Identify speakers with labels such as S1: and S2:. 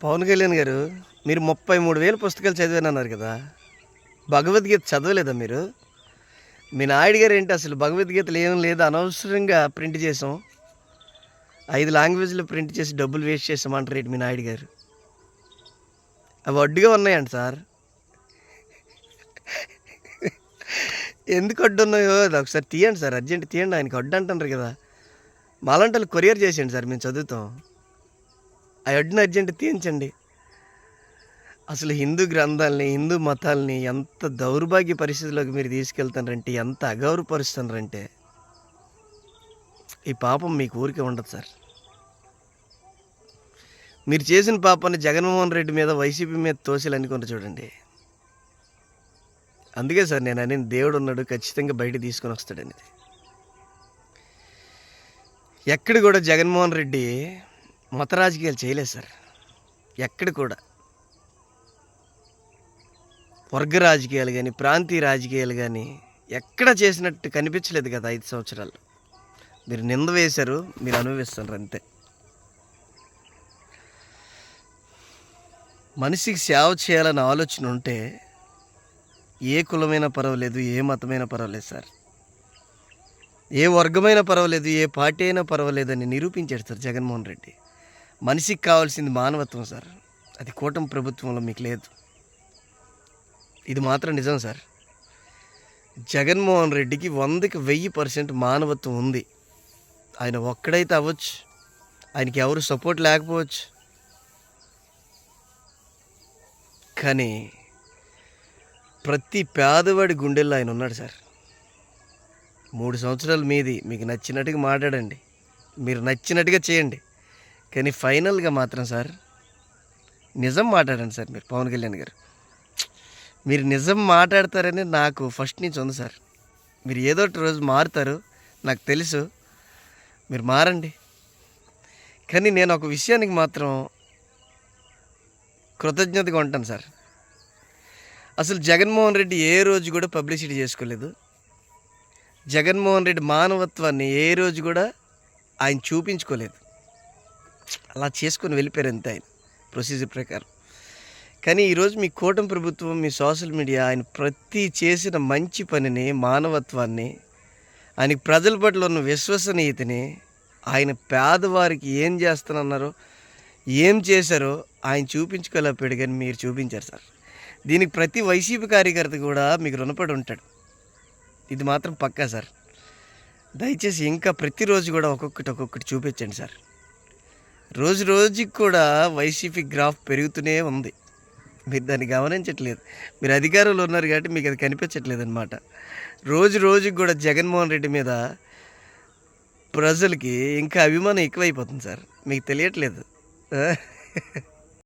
S1: పవన్ కళ్యాణ్ గారు, మీరు 33,000 పుస్తకాలు చదివానన్నారు కదా, భగవద్గీత చదవలేదా మీరు? మీ నాయుడు గారు ఏంటి అసలు భగవద్గీతలు ఏం లేదు, అనవసరంగా ప్రింట్ చేసాం, 5 లాంగ్వేజ్లో ప్రింట్ చేసి డబ్బులు వేస్ట్ చేసామంటారు ఏంటి మీ నాయుడు గారు? అవి అడ్డుగా ఉన్నాయండి సార్. ఎందుకు అడ్డు ఉన్నాయో అది ఒకసారి తీయండి సార్, అర్జెంట్ తీయండి. ఆయనకి అడ్డు అంటున్నారు కదా, మాలంటలు కొరియర్ చేసేయండి సార్, మేము చదువుతాం. ఆ అడ్డుని అర్జెంట్ తీయించండి. అసలు హిందూ గ్రంథాలని, హిందూ మతాలని ఎంత దౌర్భాగ్య పరిస్థితిలోకి మీరు తీసుకెళ్తున్నారంటే, ఎంత అగౌరవపరుస్తున్నారంటే, ఈ పాపం మీకు ఊరికే ఉండదు సార్. మీరు చేసిన పాపాన్ని జగన్మోహన్ రెడ్డి మీద, వైసీపీ మీద తోసేలు అనుకుంటూ చూడండి. అందుకే సార్ నేను అనేది, దేవుడు ఉన్నాడు, ఖచ్చితంగా బయట తీసుకొని వస్తాడనేది. ఎక్కడ కూడా జగన్మోహన్ రెడ్డి మత రాజకీయాలు చేయలేదు సార్. ఎక్కడ కూడా వర్గ రాజకీయాలు కానీ, ప్రాంతీయ రాజకీయాలు కానీ ఎక్కడ చేసినట్టు కనిపించలేదు కదా 5 సంవత్సరాలు. మీరు నింద వేశారు, మీరు అనుభవిస్తున్నారు అంతే. మనిషికి సేవ చేయాలని ఆలోచన ఉంటే ఏ కులమైనా పర్వాలేదు, ఏ మతమైనా పర్వాలేదు సార్, ఏ వర్గమైనా పర్వాలేదు, ఏ పార్టీ అయినా పర్వాలేదు అని నిరూపించాడు సార్ జగన్మోహన్ రెడ్డి. మనిషికి కావాల్సింది మానవత్వం సార్, అది కూటమి ప్రభుత్వంలో మీకు లేదు. ఇది మాత్రం నిజం సార్. జగన్మోహన్ రెడ్డికి 100కి 1000% మానవత్వం ఉంది. ఆయన ఒక్కడైతే అవ్వచ్చు, ఆయనకి ఎవరు సపోర్ట్ లేకపోవచ్చు, కానీ ప్రతి పేదవాడి గుండెల్లో ఆయన ఉన్నాడు సార్. 3 సంవత్సరాలు మీది, మీకు నచ్చినట్టుగా మాట్లాడండి, మీరు నచ్చినట్టుగా చేయండి, కానీ ఫైనల్గా మాత్రం సార్ నిజం మాట్లాడండి సార్. మీరు పవన్ కళ్యాణ్ గారు, మీరు నిజం మాట్లాడతారని నాకు ఫస్ట్ నుంచి ఉంది సార్. మీరు ఏదో ఒక రోజు మారుతారు, నాకు తెలుసు, మీరు మారండి. కానీ నేను ఒక విషయానికి మాత్రం కృతజ్ఞతగా ఉంటాను సార్. అసలు జగన్మోహన్ రెడ్డి ఏ రోజు కూడా పబ్లిసిటీ చేసుకోలేదు. జగన్మోహన్ రెడ్డి మానవత్వాన్ని ఏ రోజు కూడా ఆయన చూపించుకోలేదు. అలా చేసుకొని వెళ్ళిపోయారు అంతే ఆయన ప్రొసీజర్ ప్రకారం. కానీ ఈరోజు మీ కూటమి ప్రభుత్వం, మీ సోషల్ మీడియా ఆయన ప్రతి చేసిన మంచి పనిని, మానవత్వాన్ని, ఆయనకి ప్రజల పట్ల ఉన్న విశ్వసనీయతని, ఆయన పేదవారికి ఏం చేస్తానన్నారో, ఏం చేశారో ఆయన చూపించుకోలేకపోయాడు, కానీ మీరు చూపించారు సార్. దీనికి ప్రతి వైసీపీ కార్యకర్త కూడా మీకు రుణపడి ఉంటాడు. ఇది మాత్రం పక్కా సార్. దయచేసి ఇంకా ప్రతిరోజు కూడా ఒక్కొక్కటి చూపించండి సార్. రోజు రోజుకి కూడా వైసీపీ గ్రాఫ్ పెరుగుతూనే ఉంది, మీరు దాన్ని గమనించట్లేదు. మీరు అధికారంలో ఉన్నారు కాబట్టి మీకు అది కనిపించట్లేదు అనమాట. రోజు రోజుకి కూడా జగన్మోహన్ రెడ్డి మీద ప్రజలకి ఇంకా అభిమానం ఎక్కువైపోతుంది సార్, మీకు తెలియట్లేదు.